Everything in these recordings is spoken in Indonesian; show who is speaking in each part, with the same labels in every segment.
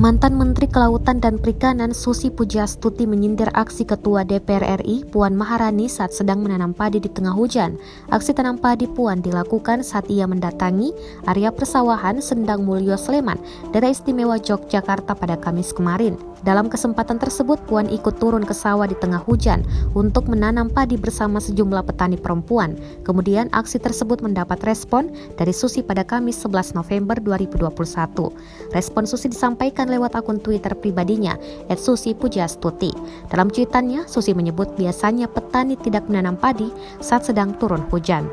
Speaker 1: Mantan Menteri Kelautan dan Perikanan Susi Pujiastuti menyindir aksi Ketua DPR RI Puan Maharani saat sedang menanam padi di tengah hujan. Aksi tanam padi Puan dilakukan saat ia mendatangi area persawahan Sendang Mulyo Sleman, Daerah Istimewa Yogyakarta pada Kamis kemarin. Dalam kesempatan tersebut, Puan ikut turun ke sawah di tengah hujan untuk menanam padi bersama sejumlah petani perempuan. Kemudian aksi tersebut mendapat respon dari Susi pada Kamis 11 November 2021. Respon Susi disampaikan lewat akun Twitter pribadinya @susi_pujiastuti. Dalam cuitannya, Susi menyebut biasanya petani tidak menanam padi saat sedang turun hujan.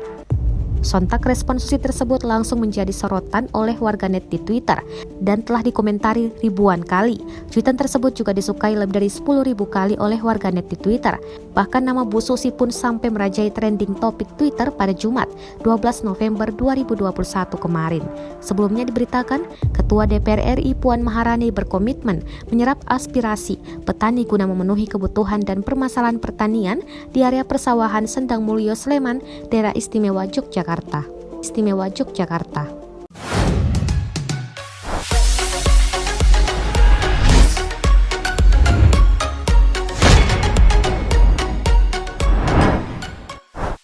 Speaker 1: Sontak respon Susi tersebut langsung menjadi sorotan oleh warganet di Twitter dan telah dikomentari ribuan kali. Cuitan tersebut juga disukai lebih dari 10.000 kali oleh warganet di Twitter. Bahkan nama Bu Susi pun sampai merajai trending topik Twitter pada Jumat 12 November 2021 kemarin. Sebelumnya diberitakan, Ketua DPR RI Puan Maharani berkomitmen menyerap aspirasi petani guna memenuhi kebutuhan dan permasalahan pertanian di area persawahan Sendang Mulyo Sleman, Daerah Istimewa Yogyakarta.